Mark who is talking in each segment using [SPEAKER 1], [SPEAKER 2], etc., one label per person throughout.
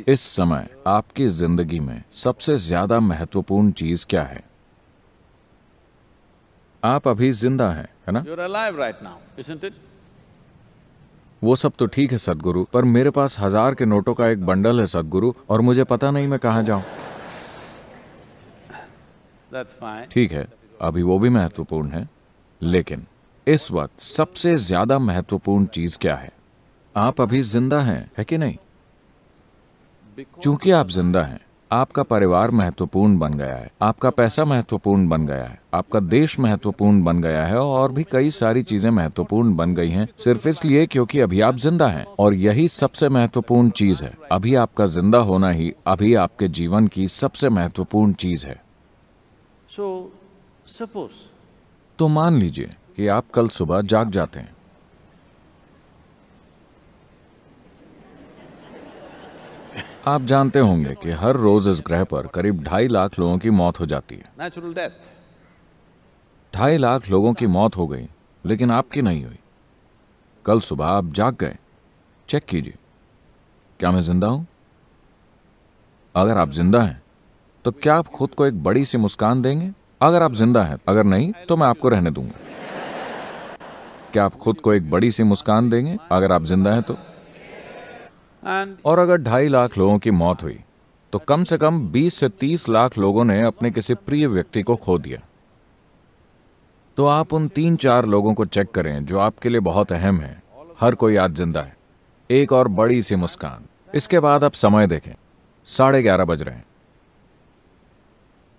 [SPEAKER 1] इस समय आपकी जिंदगी में सबसे ज्यादा महत्वपूर्ण चीज क्या है? आप अभी जिंदा हैं, है ना?
[SPEAKER 2] You're alive right now, isn't it?
[SPEAKER 1] वो सब तो ठीक है सदगुरु, पर मेरे पास 1000 के नोटों का एक बंडल है सदगुरु, और मुझे पता नहीं मैं कहाँ जाऊं।
[SPEAKER 2] That's fine.
[SPEAKER 1] ठीक है, अभी वो भी महत्वपूर्ण है, लेकिन इस वक्त सबसे ज्यादा महत्वपूर्ण चीज क्या है? आप अभी जिंदा हैं, है कि नहीं? चूंकि आप जिंदा हैं, आपका परिवार महत्वपूर्ण बन गया है, आपका पैसा महत्वपूर्ण बन गया है, आपका देश महत्वपूर्ण बन गया है, और भी कई सारी चीजें महत्वपूर्ण बन गई हैं, सिर्फ इसलिए क्योंकि अभी आप जिंदा हैं। और यही सबसे महत्वपूर्ण चीज है। अभी आपका जिंदा होना ही अभी आपके जीवन की सबसे महत्वपूर्ण चीज है।
[SPEAKER 2] So, suppose
[SPEAKER 1] तो मान लीजिए कि आप कल सुबह जाग जाते हैं। आप जानते होंगे कि हर रोज इस ग्रह पर करीब 2.5 लाख लोगों की मौत हो जाती है।
[SPEAKER 2] natural death.
[SPEAKER 1] 2.5 लाख लोगों की मौत हो गई, लेकिन आपकी नहीं हुई। कल सुबह आप जाग गए। चेक कीजिए, क्या मैं जिंदा हूं? अगर आप जिंदा हैं, तो क्या आप खुद को एक बड़ी सी मुस्कान देंगे? अगर आप जिंदा हैं, अगर नहीं तो मैं आपको रहने दूंगा। क्या आप खुद को एक बड़ी सी मुस्कान देंगे अगर आप जिंदा हैं तो?
[SPEAKER 2] And
[SPEAKER 1] और अगर 2.5 लाख लोगों की मौत हुई, तो कम से कम 20 से 30 लाख लोगों ने अपने किसी प्रिय व्यक्ति को खो दिया। तो आप उन 3-4 लोगों को चेक करें जो आपके लिए बहुत अहम है। हर कोई आज जिंदा है। एक और बड़ी सी मुस्कान। इसके बाद आप समय देखें, 11:30 बज रहे हैं।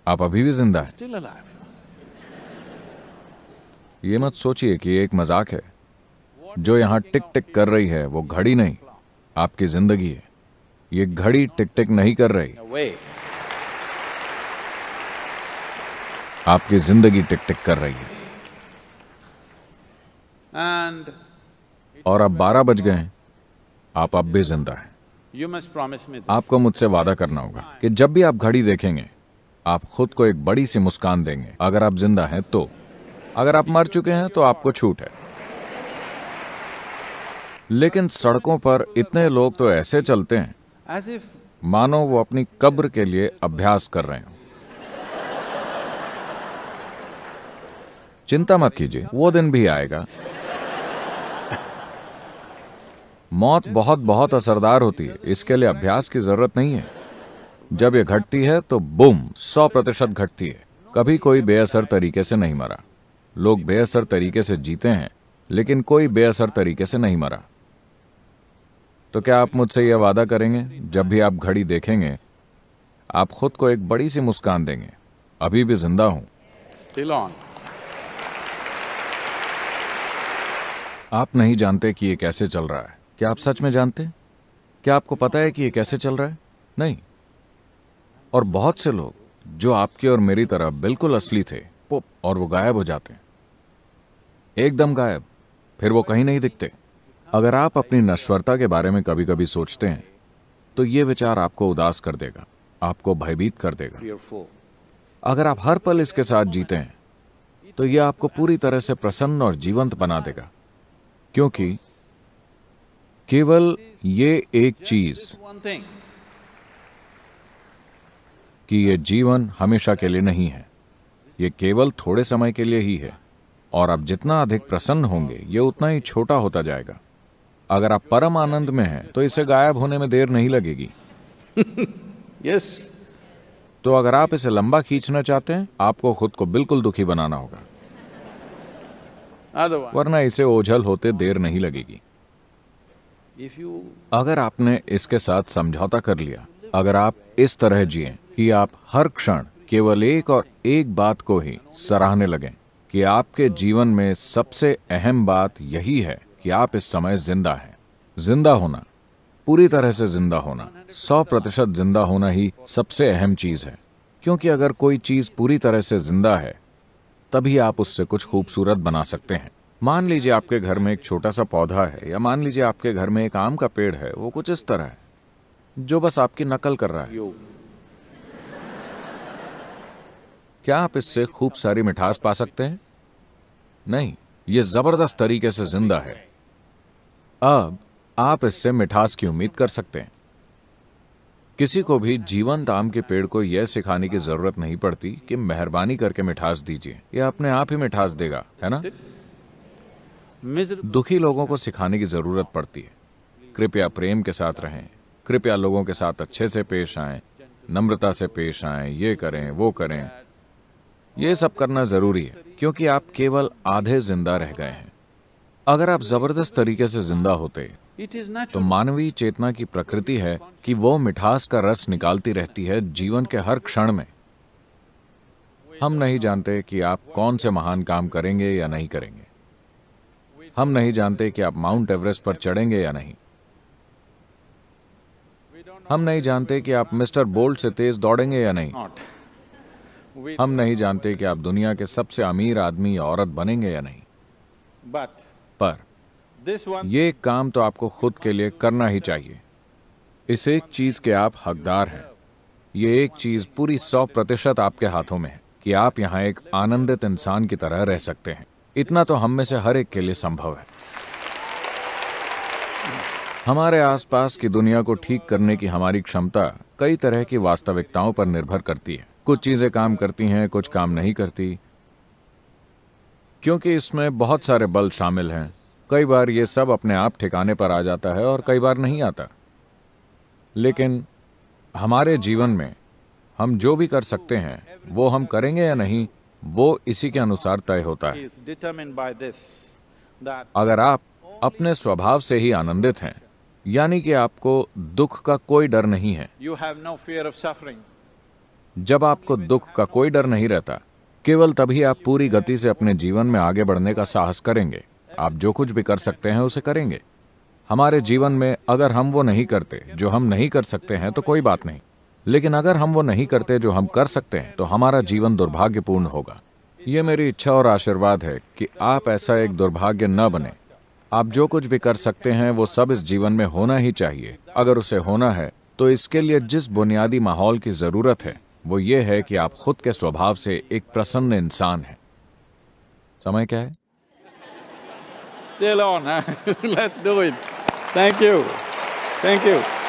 [SPEAKER 1] आप अभी भी जिंदा हैं।
[SPEAKER 2] still alive.
[SPEAKER 1] ये मत सोचिए कि ये एक मजाक है। जो यहां टिक टिक कर रही है वो घड़ी नहीं, आपकी जिंदगी है। ये घड़ी टिक टिक नहीं कर रही,
[SPEAKER 2] Away.
[SPEAKER 1] आपकी जिंदगी टिक टिक कर रही है।
[SPEAKER 2] And
[SPEAKER 1] और अब 12 बज गए हैं, आप अब भी जिंदा हैं।
[SPEAKER 2] you must promise me this.
[SPEAKER 1] आपको मुझसे वादा करना होगा कि जब भी आप घड़ी देखेंगे, आप खुद को एक बड़ी सी मुस्कान देंगे। अगर आप जिंदा हैं तो। अगर आप मर चुके हैं तो आपको छूट है। लेकिन सड़कों पर इतने लोग तो ऐसे चलते हैं
[SPEAKER 2] As if
[SPEAKER 1] मानो वो अपनी कब्र के लिए अभ्यास कर रहे हो। चिंता मत कीजिए, वो दिन भी आएगा। मौत बहुत बहुत असरदार होती है, इसके लिए अभ्यास की जरूरत नहीं है। जब ये घटती है तो बूम 100% घटती है। कभी कोई बेअसर तरीके से नहीं मरा। लोग बेअसर तरीके से जीते हैं, लेकिन कोई बेअसर तरीके से नहीं मरा। तो क्या आप मुझसे यह वादा करेंगे, जब भी आप घड़ी देखेंगे, आप खुद को एक बड़ी सी मुस्कान देंगे? अभी भी जिंदा हूं।
[SPEAKER 2] still on.
[SPEAKER 1] आप नहीं जानते कि ये कैसे चल रहा है। क्या आप सच में जानते हैं? क्या आपको पता है कि ये कैसे चल रहा है? नहीं। और बहुत से लोग जो आपके और मेरी तरह बिल्कुल असली थे, और वो गायब हो जाते हैं, एकदम गायब, फिर वो कहीं नहीं दिखते। अगर आप अपनी नश्वरता के बारे में कभी कभी सोचते हैं, तो ये विचार आपको उदास कर देगा, आपको भयभीत कर देगा।
[SPEAKER 2] Fearful.
[SPEAKER 1] अगर आप हर पल इसके साथ जीते हैं, तो यह आपको पूरी तरह से प्रसन्न और जीवंत बना देगा। क्योंकि केवल ये एक चीज
[SPEAKER 2] One thing.
[SPEAKER 1] कि ये जीवन हमेशा के लिए नहीं है, ये केवल थोड़े समय के लिए ही है। और आप जितना अधिक प्रसन्न होंगे, ये उतना ही छोटा होता जाएगा। अगर आप परम आनंद में हैं, तो इसे गायब होने में देर नहीं लगेगी।
[SPEAKER 2] Yes.
[SPEAKER 1] तो अगर आप इसे लंबा खींचना चाहते हैं, आपको खुद को बिल्कुल दुखी बनाना होगा,
[SPEAKER 2] Otherwise,
[SPEAKER 1] वरना इसे ओझल होते देर नहीं लगेगी।
[SPEAKER 2] if you
[SPEAKER 1] अगर आपने इसके साथ समझौता कर लिया, अगर आप इस तरह जिएं कि आप हर क्षण केवल एक और एक बात को ही सराहने लगें, कि आपके जीवन में सबसे अहम बात यही है कि आप इस समय जिंदा हैं। जिंदा होना, पूरी तरह से जिंदा होना, 100% जिंदा होना ही सबसे अहम चीज है। क्योंकि अगर कोई चीज पूरी तरह से जिंदा है, तभी आप उससे कुछ खूबसूरत बना सकते हैं। मान लीजिए आपके घर में एक छोटा सा पौधा है, या मान लीजिए आपके घर में एक आम का पेड़ है। वो कुछ इस तरह है, जो बस आपकी नकल कर रहा है।
[SPEAKER 2] you
[SPEAKER 1] क्या आप इससे खूब सारी मिठास पा सकते हैं? नहीं, ये जबरदस्त तरीके से जिंदा है। अब आप इससे मिठास की उम्मीद कर सकते हैं। किसी को भी जीवंत आम के पेड़ को यह सिखाने की जरूरत नहीं पड़ती कि मेहरबानी करके मिठास दीजिए, यह अपने आप ही मिठास देगा, है ना?
[SPEAKER 2] Miserable.
[SPEAKER 1] दुखी लोगों को सिखाने की जरूरत पड़ती है, कृपया प्रेम के साथ रहें, कृपया लोगों के साथ अच्छे से पेश आएं, नम्रता से पेश आएं, ये करें वो करें। ये सब करना जरूरी है क्योंकि आप केवल आधे जिंदा रह गए हैं। अगर आप जबरदस्त तरीके से जिंदा होते
[SPEAKER 2] It is
[SPEAKER 1] तो
[SPEAKER 2] natural.
[SPEAKER 1] मानवीय चेतना की प्रकृति है कि वो मिठास का रस निकालती रहती है जीवन के हर क्षण में। हम नहीं जानते कि आप कौन से महान काम करेंगे या नहीं करेंगे। हम नहीं जानते कि आप माउंट एवरेस्ट पर चढ़ेंगे या नहीं। हम नहीं जानते कि आप मिस्टर बोल्ट से तेज दौड़ेंगे या नहीं।
[SPEAKER 2] Not. We,
[SPEAKER 1] हम नहीं जानते कि आप दुनिया के सबसे अमीर आदमी या औरत बनेंगे या नहीं।
[SPEAKER 2] but
[SPEAKER 1] पर
[SPEAKER 2] this one,
[SPEAKER 1] ये काम तो आपको खुद के लिए करना ही चाहिए। इस एक चीज के आप हकदार हैं। ये एक चीज पूरी 100% आपके हाथों में है कि आप यहाँ एक आनंदित इंसान की तरह रह सकते हैं। इतना तो हम में से हर एक के लिए संभव है। हमारे आसपास की दुनिया को ठीक करने की हमारी क्षमता कई तरह की वास्तविकताओं पर निर्भर करती है। कुछ चीजें काम करती हैं, कुछ काम नहीं करती, क्योंकि इसमें बहुत सारे बल शामिल हैं। कई बार ये सब अपने आप ठिकाने पर आ जाता है और कई बार नहीं आता। लेकिन हमारे जीवन में हम जो भी कर सकते हैं वो हम करेंगे या नहीं, वो इसी के अनुसार तय होता है।
[SPEAKER 2] is determined by this, that
[SPEAKER 1] अगर आप अपने स्वभाव से ही आनंदित हैं, यानी कि आपको दुख का कोई डर नहीं है,
[SPEAKER 2] you have no fear of suffering.
[SPEAKER 1] जब आपको दुख का कोई डर नहीं रहता, केवल तभी आप पूरी गति से अपने जीवन में आगे बढ़ने का साहस करेंगे। आप जो कुछ भी कर सकते हैं उसे करेंगे। हमारे जीवन में अगर हम वो नहीं करते जो हम नहीं कर सकते हैं तो कोई बात नहीं, लेकिन अगर हम वो नहीं करते जो हम कर सकते हैं तो हमारा जीवन दुर्भाग्यपूर्ण होगा। ये मेरी इच्छा और आशीर्वाद है कि आप ऐसा एक दुर्भाग्य न बने। आप जो कुछ भी कर सकते हैं वो सब इस जीवन में होना ही चाहिए। अगर उसे होना है तो इसके लिए जिस बुनियादी माहौल की जरूरत है वो ये है कि आप खुद के स्वभाव से एक प्रसन्न इंसान हैं। समय क्या है?
[SPEAKER 2] Still on, huh? Let's do it. Thank you. Thank you.